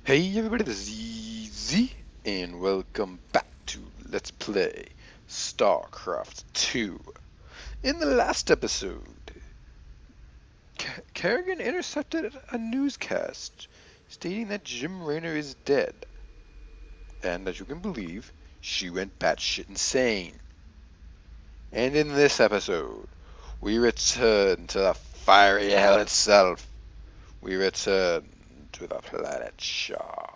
Hey everybody, this is ZZ, and welcome back to Let's Play Starcraft 2. In the last episode, Kerrigan intercepted a newscast stating that Jim Raynor is dead. And as you can believe, she went batshit insane. And in this episode, we return to the fiery hell itself. We return to the planet Shaw.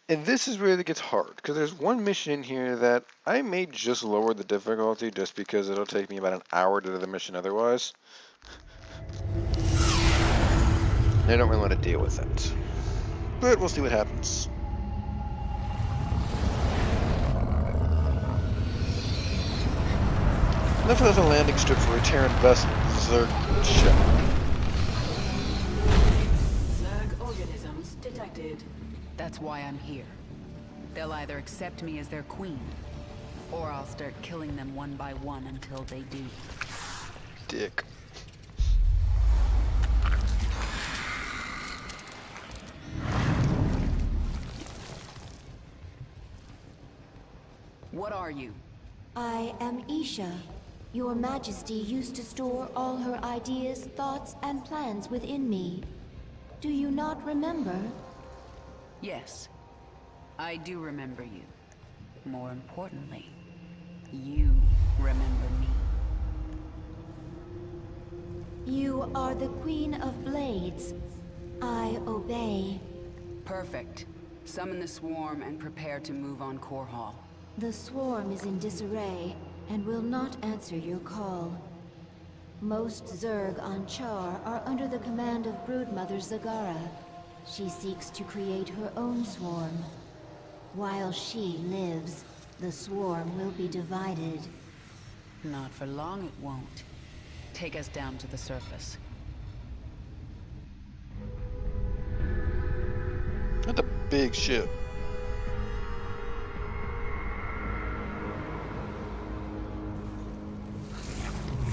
And this is where it gets hard, because there's one mission in here that I may just lower the difficulty just because it'll take me about an hour to do the mission otherwise. I don't really want to deal with it. But we'll see what happens. Enough of a landing strip for a Terran vessel, Zerg ship. Zerg organisms detected. That's why I'm here. They'll either accept me as their queen, or I'll start killing them one by one until they do. Dick. What are you? I am Isha. Your Majesty used to store all her ideas, thoughts, and plans within me. Do you not remember? Yes, I do remember you. More importantly, you remember me. You are the Queen of Blades. I obey. Perfect. Summon the swarm and prepare to move on Core Hall. The swarm is in disarray and will not answer your call. Most Zerg on Char are under the command of Broodmother Zagara. She seeks to create her own swarm. While she lives, the swarm will be divided. Not for long it won't. Take us down to the surface. That's a big ship.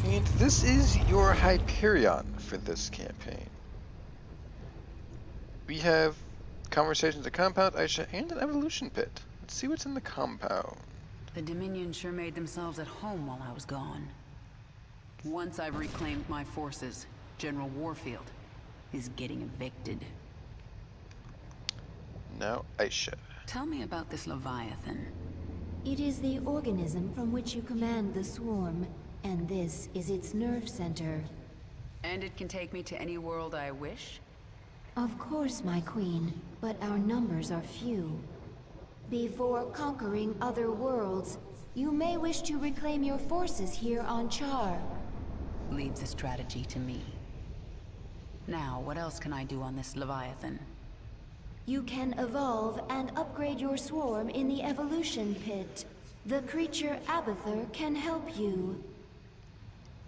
And this is your Hyperion for this campaign. We have conversations at Compound, Aisha, and an evolution pit. Let's see what's in the compound. The Dominion sure made themselves at home while I was gone. Once I've reclaimed my forces, General Warfield is getting evicted. Now, Aisha. Tell me about this Leviathan. It is the organism from which you command the swarm, and this is its nerve center. And it can take me to any world I wish? Of course, my queen, but our numbers are few. Before conquering other worlds, you may wish to reclaim your forces here on Char. Leave the strategy to me. Now, what else can I do on this Leviathan? You can evolve and upgrade your swarm in the evolution pit. The creature Abathur can help you.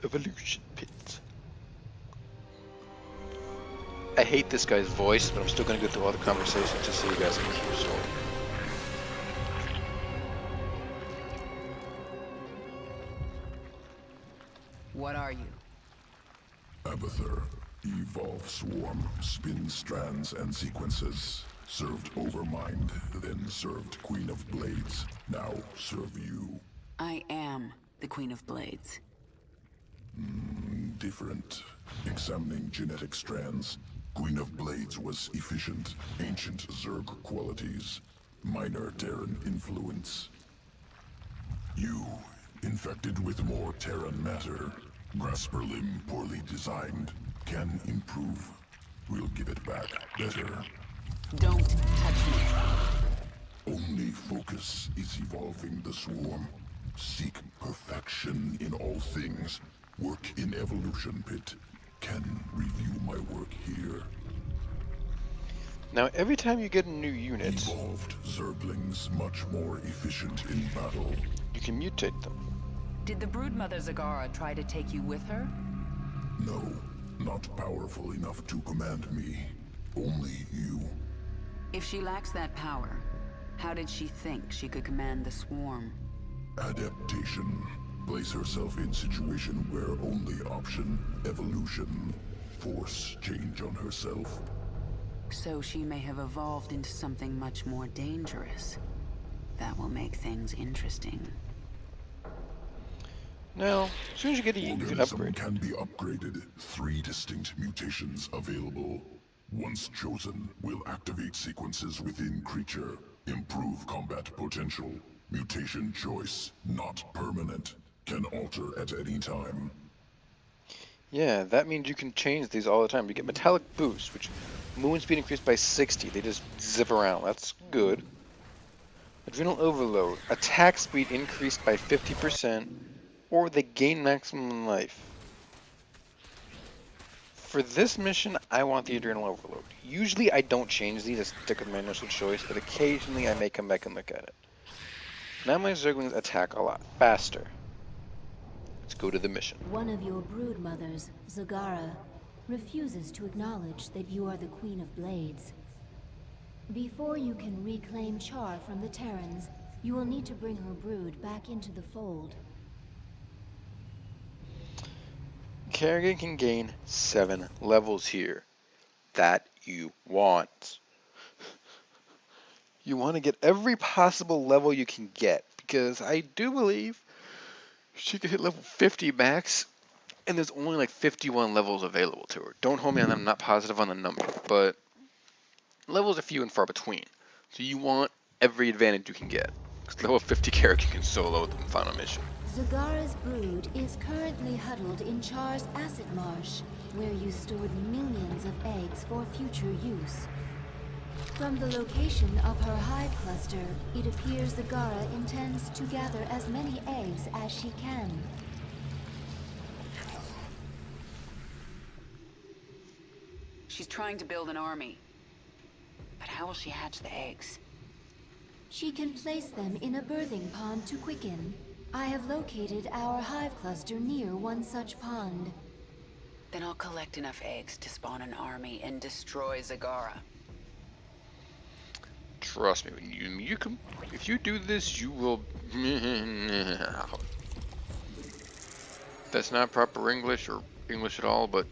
Evolution pit. I hate this guy's voice, but I'm still going to go through all the conversations just so you guys can hear his story. What are you? Abathur, evolve swarm, spin strands and sequences. Served Overmind, then served Queen of Blades. Now serve you. I am the Queen of Blades. Different. Examining genetic strands. Queen of Blades was efficient, ancient Zerg qualities. Minor Terran influence. You, infected with more Terran matter. Grasper limb poorly designed. Can improve. We'll give it back better. Don't touch me. Only focus is evolving the swarm. Seek perfection in all things. Work in evolution pit. Can review my work here. Now, every time you get a new unit, Evolved Zerglings much more efficient in battle. you can mutate them. Did the Broodmother Zagara try to take you with her? No, not powerful enough to command me. Only you. If she lacks that power, how did she think she could command the swarm? Adaptation. Place herself in situation where only option, evolution. force change on herself. So she may have evolved into something much more dangerous. That will make things interesting. Now, as soon as you get it, you can Organism upgrade. can be upgraded. 3 distinct mutations available. Once chosen, will activate sequences within creature. Improve combat potential. Mutation choice, not permanent. Can alter at any time. Yeah, that means you can change these all the time. You get metallic boost, which movement speed increased by 60. They just zip around. That's good. Adrenal overload. Attack speed increased by 50%, or they gain maximum life. For this mission, I want the adrenal overload. Usually I don't change these, I stick with my initial choice, but occasionally I may come back and look at it. Now my Zerglings attack a lot faster. Let's go to the mission. One of your brood mothers, Zagara, refuses to acknowledge that you are the Queen of Blades. Before you can reclaim Char from the Terrans, you will need to bring her brood back into the fold. Kerrigan can gain 7 levels here. That you want. You want to get every possible level you can get, because I do believe she could hit level 50 max, and there's only like 51 levels available to her. Don't hold me on that, I'm not positive on the number, but levels are few and far between. So you want every advantage you can get. Because level 50 Kerrigan can solo the final mission. Zagara's brood is currently huddled in Char's acid marsh, where you stored millions of eggs for future use. From the location of her hive cluster, it appears Zagara intends to gather as many eggs as she can. She's trying to build an army. But how will she hatch the eggs? She can place them in a birthing pond to quicken. I have located our hive cluster near one such pond. Then I'll collect enough eggs to spawn an army and destroy Zagara. Trust me, when you can, if you do this, you will. That's not proper English or English at all, but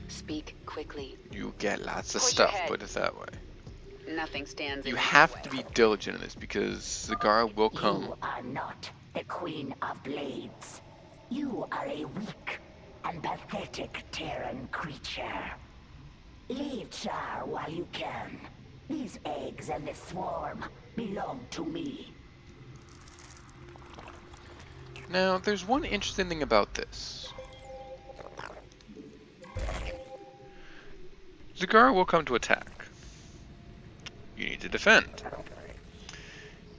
Speak quickly. you get lots of Push stuff. ahead. Put it that way. Nothing stands You in have my to way. be diligent in this because Zagara will come. You are not the Queen of Blades. You are a weak and pathetic Terran creature. Leave Char while you can. These eggs and this swarm belong to me. Now, there's one interesting thing about this. Zagara will come to attack. You need to defend.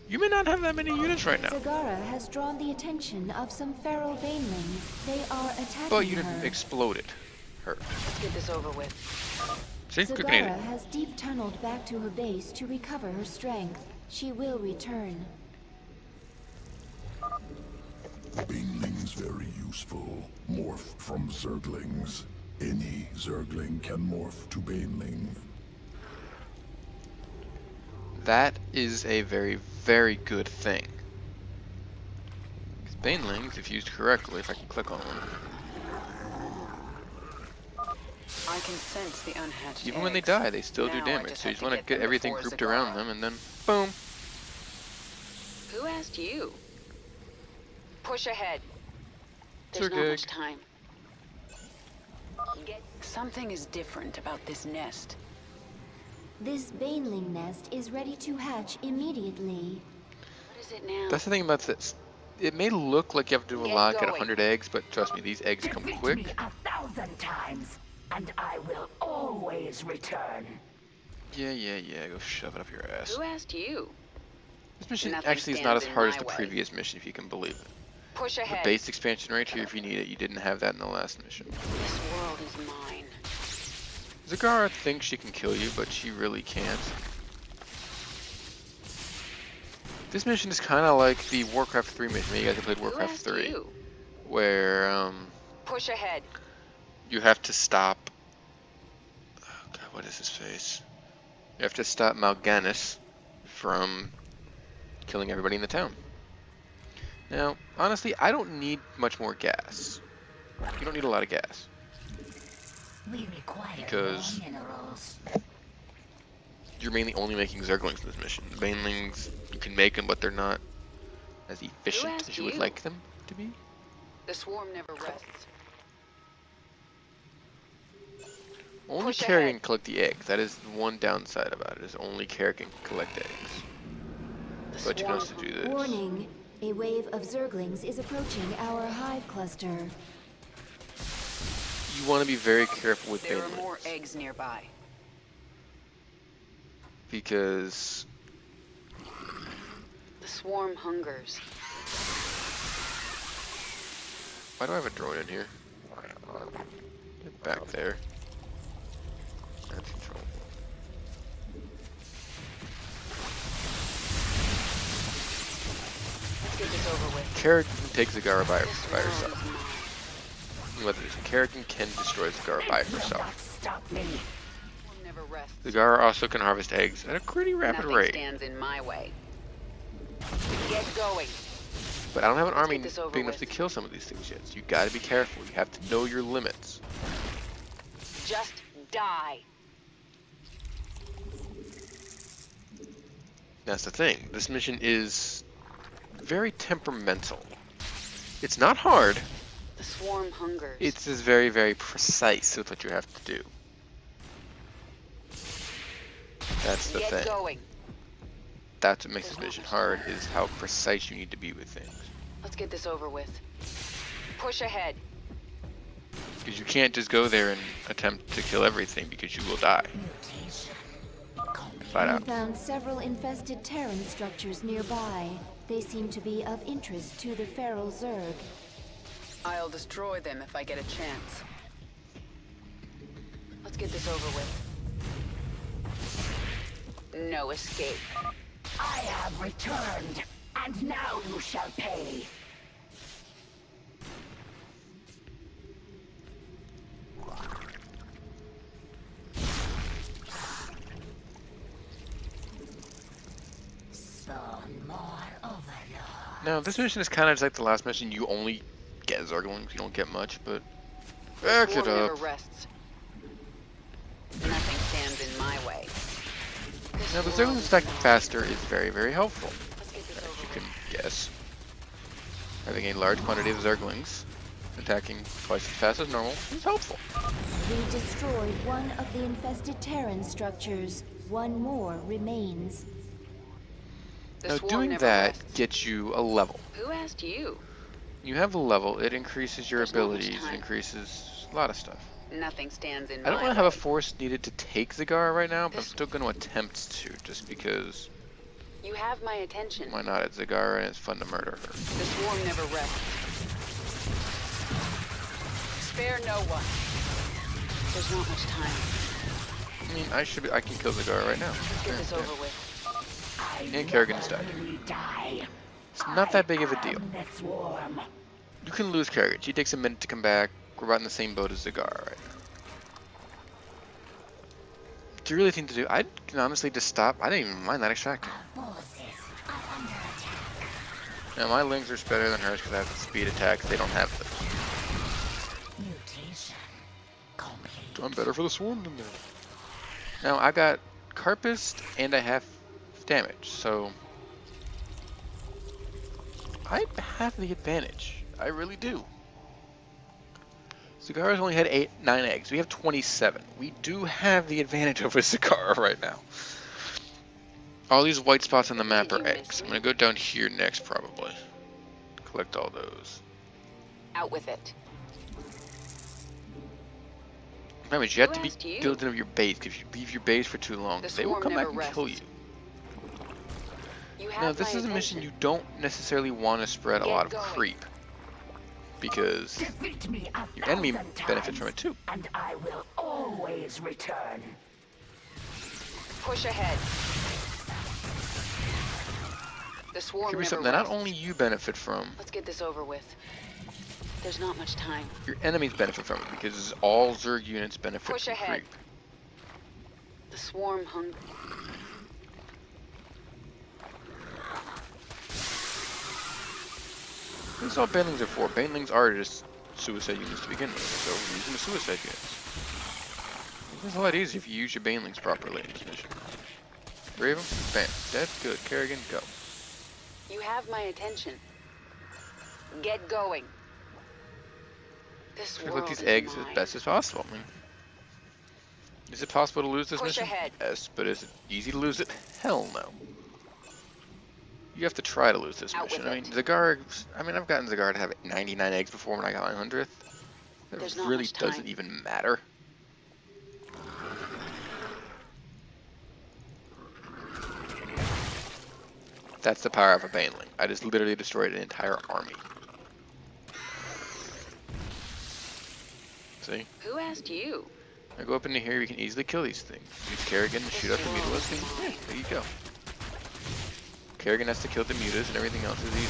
You may not have that many units right now, Zagara has drawn the attention of some feral banelings. They are attacking but you her. didn't explode it. Her. Let's get this over with. See? Good Zagara Canadian. has deep tunneled back to her base to recover her strength. She will return. Banelings very useful. Morph from Zerglings. Any Zergling can morph to Baneling. That is a very, very good thing. Because Banelings, if used correctly, if I can click on one, I can sense the unhatched even when they eggs. die, they still do Now I damage. just So you have just want to get get them everything before grouped Zagara. around them, and then boom. Who asked you? Push ahead. It's There's not okay. much time. Something is different about this nest. This baneling nest is ready to hatch immediately. What is it now? That's the thing about this. It may look like you have to do a Get lot, get going. 100 eggs, but trust me, these eggs come Defeat quick. me 1,000 times, and I will always return. Yeah, go shove it up your ass. Who asked you? This mission Nothing actually is not as stands in hard as my the way. previous mission, if you can believe it. Push The ahead. base expansion right here if you need it. You didn't have that in the last mission. This world is mine. Zagara thinks she can kill you, but she really can't. This mission is kind of like the Warcraft 3 mission. Maybe you guys have played Who Warcraft asked 3, you? where Push ahead. you have to stop. Oh God, what is his face? You have to stop Mal'Ganis from killing everybody in the town. Now, honestly, I don't need much more gas. You don't need a lot of gas. We require Because more minerals. you're mainly only making Zerglings in this mission. The Banelings, you can make them, but they're not as efficient asked as you would you? like them to be. The swarm never rests. Only Push Kerrigan ahead. can collect the eggs. That is the one downside about it, is only Kerrigan can collect eggs. The But you can swarm also do this. Warning, a wave of Zerglings is approaching our hive cluster. You want to be very careful with There are more Banelings. eggs nearby. Because The swarm hungers. why do I have a drone in here? Get back there. That's control. Let's get this over with. Kerrigan takes Zagara by This herself. world is mine. What is Kerrigan can destroy Zagara by This will herself. not stop me. Swarm never rests. Zagara also can harvest eggs at a pretty rapid Nothing rate. stands in my way. Get going. But I don't have an army get this over big enough with. to kill some of these things yet. So you gotta be careful. You have to know your limits. Just die. That's the thing. This mission is very temperamental. It's not hard. The swarm hungers. It's just very, very precise with what you have to do. That's the Get thing. going. That's what makes this mission hard, is how precise you need to be with things. Let's get this over with. Push ahead. Because you can't just go there and attempt to kill everything, because you will die. Mutation. Flat We out. found several infested Terran structures nearby. They seem to be of interest to the feral Zerg. I'll destroy them if I get a chance. Let's get this over with. No escape. I have returned, and now you shall pay. Spawn more overlord. Now, this mission is kind of just like the last mission. You only get Zerglings. You don't get much, but back it Swarm never up. rests. Nothing stands in my way. This Now, the world Zerglings is attacking mine. faster is very, very helpful. Let's get this As over you with. can guess. Having a large quantity of Zerglings attacking twice as fast as normal is helpful. We destroyed one of the infested Terran structures. One more remains. The Now, swarm doing never that rests. gets you a level. Who asked you? You have a level, it increases your There's not much abilities, it time. increases a lot of stuff. Nothing stands in I don't my want to have a way. force needed to take Zagara right now, but I'm This- still going to attempt to, just because You have my attention. why not? It's Zagara and it's fun to murder her. The swarm never rests. Spare no one. There's not much time. I mean, I can kill Zagara right now. Let's get this Yeah. over with. And Kerrigan's dead. Really die. It's not that big of a deal. am the swarm. You can lose Kerrigan. She takes a minute to come back. We're about in the same boat as Zagara right now. Do you really think to do? I can honestly just stop. I didn't even mind that extractor. Forces are under attack. Now my lings are better than hers because I have the speed attacks. They don't have those. Mutation complete. I'm better for the swarm than that. Now I got Carpist and I have damage, so I have the advantage. I really do. Zagara's only had 9 eggs. We have 27. We do have the advantage over Zagara right now. All these white spots on the map are eggs. I'm gonna go down here next, probably. Collect all those. Out with it. Remember, you have Who to be asked you? diligent of your base. If you leave your base for too long, The they will swarm come back never and kill rests. you. You have Now, this my is a mission attention. you don't necessarily want to spread a Get lot of going. creep. Because Defeat me a your enemy thousand benefits from times, it too. and I will always return. Push ahead. The swarm Here is never something that not rests. only you benefit from, Let's get this over with. There's not much time. your enemies benefit from it, because all Zerg units benefit Push from ahead. creep. The swarm hung. This is all Banelings are for. Banelings are just suicide units to begin with, so we're using the suicide units. It's a lot easier if you use your banelings properly in this mission. 3 of them? Bam. Dead. Good. Kerrigan, go. You have my attention. Get going. This Try to world let these is eggs mine. as best as possible. I mean, is it possible to lose this Push mission? ahead. Yes, but is it easy to lose it? Hell no. You have to try to lose this Out mission. with I mean, it. Zagar, I've gotten Zagar to have 99 eggs before when I got my 100th. That There's not really much time. doesn't even matter. That's the power of a baneling. I just literally destroyed an entire army. See? Who asked you? I go up into here, we can easily kill these things. Use Kerrigan to shoot out the mutilas, and yeah, there you go. Kerrigan has to kill the mutas, and everything else is easy.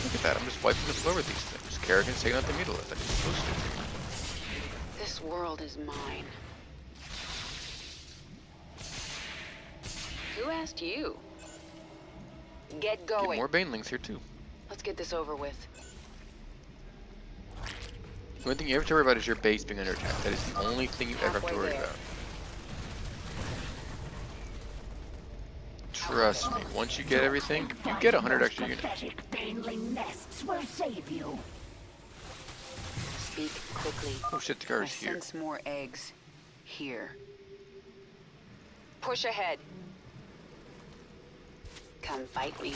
Look at that, I'm just wiping the floor with these things. Kerrigan's taking out the mutilas, like he's supposed to. This world is mine. Who asked you? Get Get going. more banelings here too. Let's get this over with. The only thing you ever have to worry about is your base being under attack. That is the only thing you ever have to Halfway worry there. about. Trust me, once you get everything, you get 100 extra units. Pathetic baneling nests will save you. Speak quickly. Oh shit, the I guard's here. sense more eggs. Here. Push ahead. Come fight me.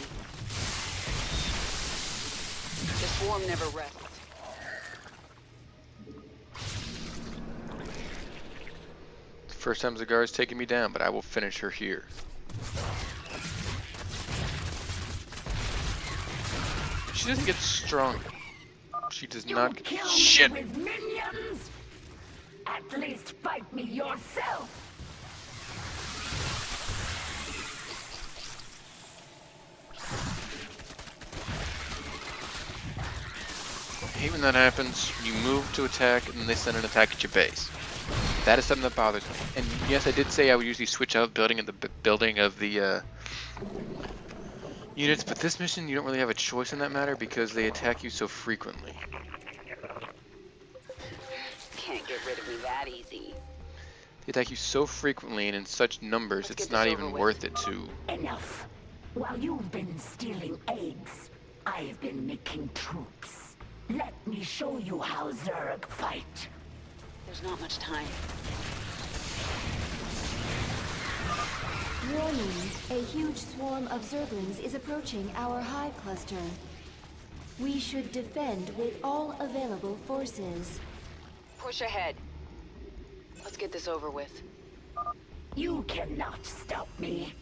The swarm never rests. First time Zagar's taken me down, but I will finish her here. She doesn't get stronger. She does not get Kill shit. me with minions? At least fight me yourself. I hate when that happens. You move to attack, and then they send an attack at your base. That is something that bothers me. And yes, I did say I would usually switch out building of the units, but this mission you don't really have a choice in that matter because they attack you so frequently. Can't get rid of me that easy. They attack you so frequently and in such numbers, Let's it's get not this even over with. worth it to. Enough. While you've been stealing eggs, I've been making troops. Let me show you how Zerg fight. There's not much time. Warning, a huge swarm of Zerglings is approaching our hive cluster. We should defend with all available forces. Push ahead. Let's get this over with. You cannot stop me.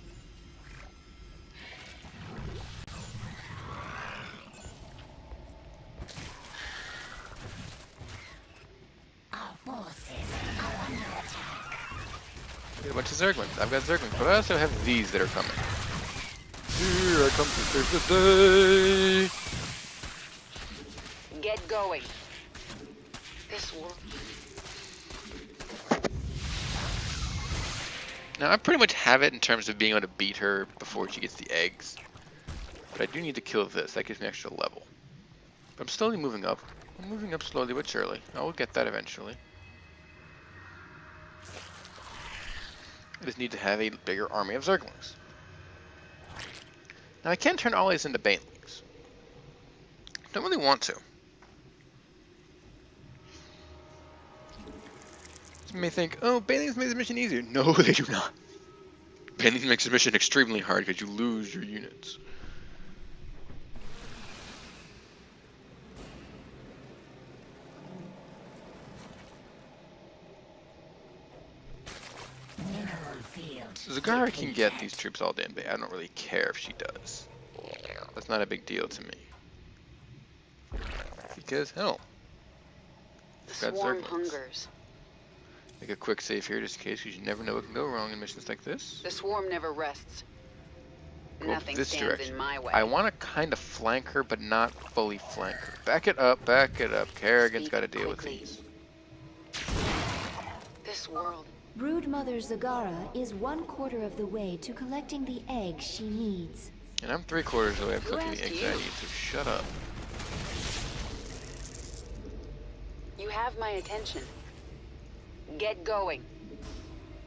Our forces are under attack. Get a bunch of Zerglings. I've got Zerglings, but I also have these that are coming. Here I come to save the day. Get going. This world. Now I pretty much have it in terms of being able to beat her before she gets the eggs. But I do need to kill this. That gives me an extra level. But I'm slowly moving up. I'm moving up slowly but surely. I will get that eventually. I just need to have a bigger army of Zerglings. Now I can turn all these into banelings. Don't really want to. You may think, oh, banelings make the mission easier. No, they do not. Banelings makes the mission extremely hard because you lose your units. Mineral field. Zagara can get these troops all damn day. I don't really care if she does. That's not a big deal to me. Because, hell, The got swarm Zerglings. hungers. Make a quick save here just in case, because you never know what can go wrong in missions like this. The swarm never rests. Go Nothing this stands direction. in my way. I want to kind of flank her, but not fully flank her. Back it up, back it up. Kerrigan's Speak got to deal with quickly. these. This world. Brood Mother Zagara is 1/4 of the way to collecting the eggs she needs. And I'm 3/4 of the way of Who cooking the asked eggs you? I need, so shut up. You have my attention. Get going.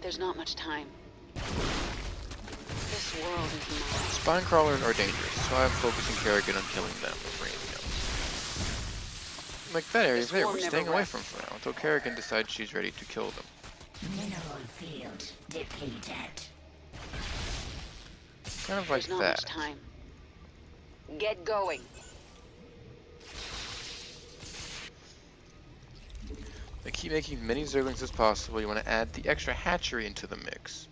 There's not much time. This world is mine. Spine crawlers are dangerous, so I'm focusing Kerrigan on killing them before anything else. Like that area there, we're staying away from for now until Kerrigan decides she's ready to kill them. Mineral field depleted. Kind of like There's not that. much time. Get going. They keep making as many zerglings as possible. You want to add the extra hatchery into the mix.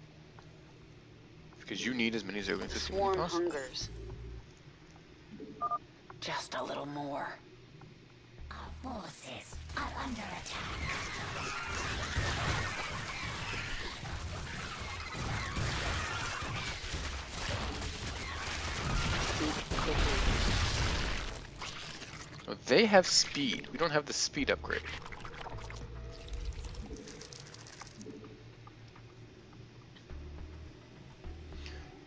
Because you need as many zerglings as humanly Swarm possible. hungers. Just a little more. Our forces are under attack. So they have speed. We don't have the speed upgrade.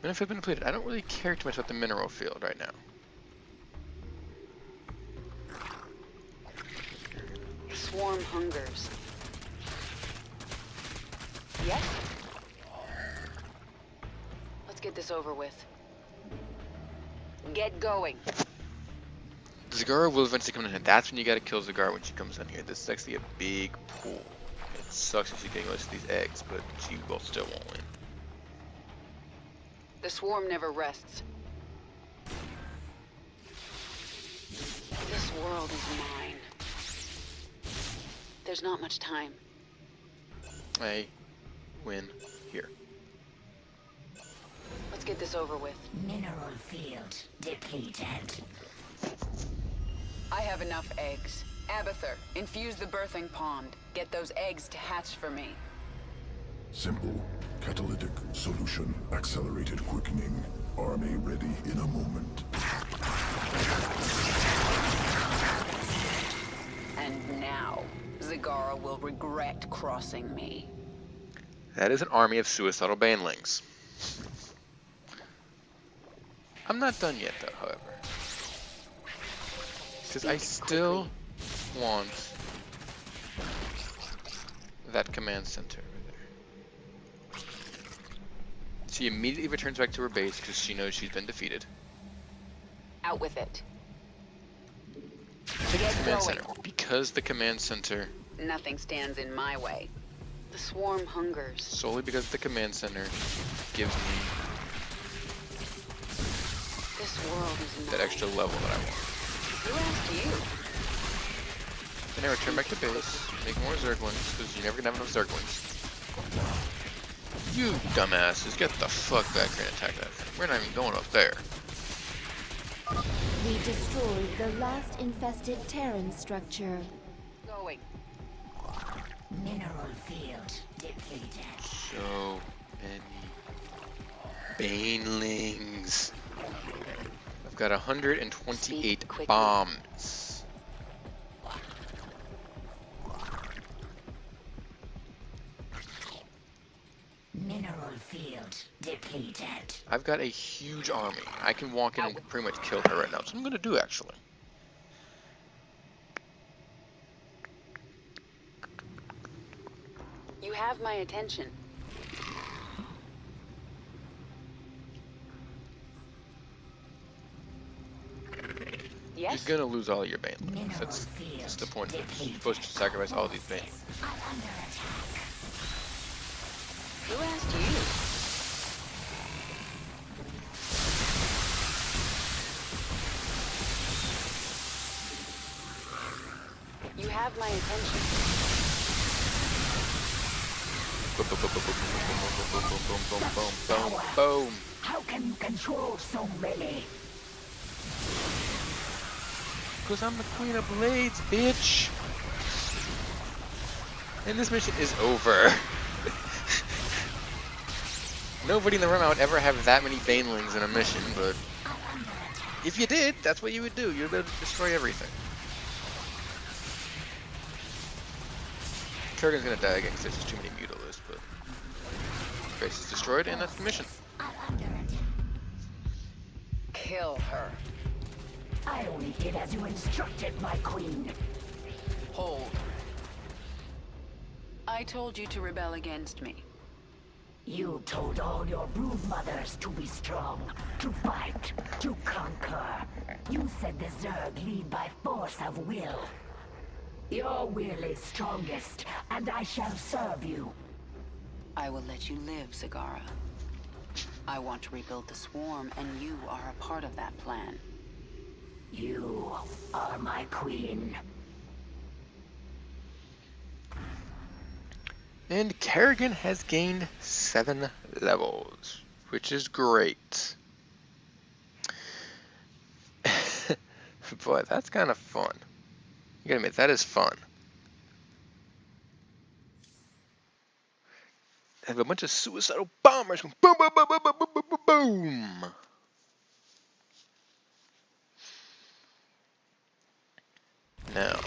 Mineral field been depleted. I don't really care too much about the mineral field right now. Swarm hungers. Yes? Let's get this over with. Get going. Zagara will eventually come in here. That's when you gotta kill Zagara when she comes in here. This is actually a big pool. It sucks if she's getting most of these eggs, but she will still won't win. The swarm never rests. This world is mine. There's not much time. I win here. Let's get this over with. Mineral field depleted. I have enough eggs. Abather, infuse the birthing pond. Get those eggs to hatch for me. Simple. Catalytic solution. Accelerated quickening. Army ready in a moment. And now, Zagara will regret crossing me. That is an army of suicidal banelings. I'm not done yet, though, however. Because I still want that command center over there. She immediately returns back to her base because she knows she's been defeated. Out with it. Take the command center. Because the command center, Nothing stands in my way. The swarm hungers. solely because the command center gives me This world is mine. that extra level that I want. Who asked you? Then I return back to base, make more zerglings, because you're never gonna have enough zerglings. You dumbasses, get the fuck back here and attack that thing. We're not even going up there. We destroyed the last infested Terran structure. Going. Mineral field depleted. So many banelings. I've got 128 bombs. Mineral field depleted. I've got a huge army. I can walk in and pretty much kill her right now. So I'm gonna do actually. You have my attention. Yes? You're gonna lose all your banelings. That's the point. You're supposed to sacrifice all these banelings. Are under attack. Who asked you? You have my attention. Boom, boom, boom, boom, boom, boom, boom, boom, boom, boom, boom, boom, boom. How can you control so many? Because I'm the Queen of Blades, bitch. And this mission is over. Nobody in the realm would ever have that many banelings in a mission, but if you did, that's what you would do. You'd destroy everything. Kerrigan's gonna die again because there's just too many mutilas, but base is destroyed, and that's the mission. Kill her. I only did as you instructed, my queen. Hold. I told you to rebel against me. You told all your brood mothers to be strong, to fight, to conquer. You said the Zerg lead by force of will. Your will is strongest, and I shall serve you. I will let you live, Zagara. I want to rebuild the swarm, and you are a part of that plan. You are my queen. And Kerrigan has gained 7 levels, which is great. Boy, that's kind of fun. You gotta admit, that is fun. Have a bunch of suicidal bombers going boom, boom, boom, boom, boom, boom, boom, boom. Now,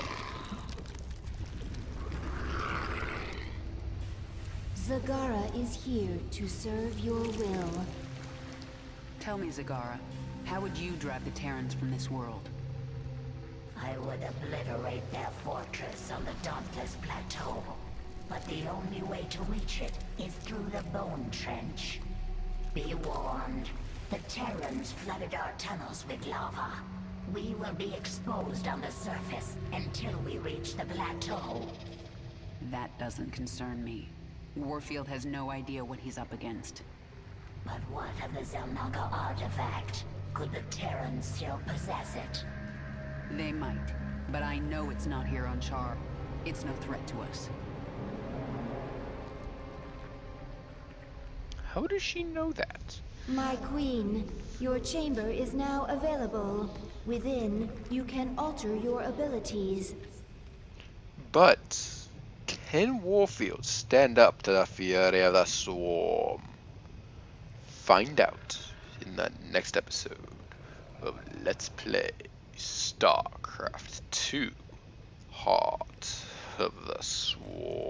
Zagara is here to serve your will. Tell me, Zagara, how would you drive the Terrans from this world? I would obliterate their fortress on the Dauntless Plateau. But the only way to reach it is through the Bone Trench. Be warned, the Terrans flooded our tunnels with lava. We will be exposed on the surface until we reach the plateau. That doesn't concern me. Warfield has no idea what he's up against. But what of the Zelnaga artifact? Could the Terrans still possess it? They might, but I know it's not here on Char. It's no threat to us. how does she know that? My queen, your chamber is now available. Within, you can alter your abilities. But can Warfield stand up to the fury of the swarm? Find out in the next episode of Let's Play StarCraft 2 Heart of the Swarm.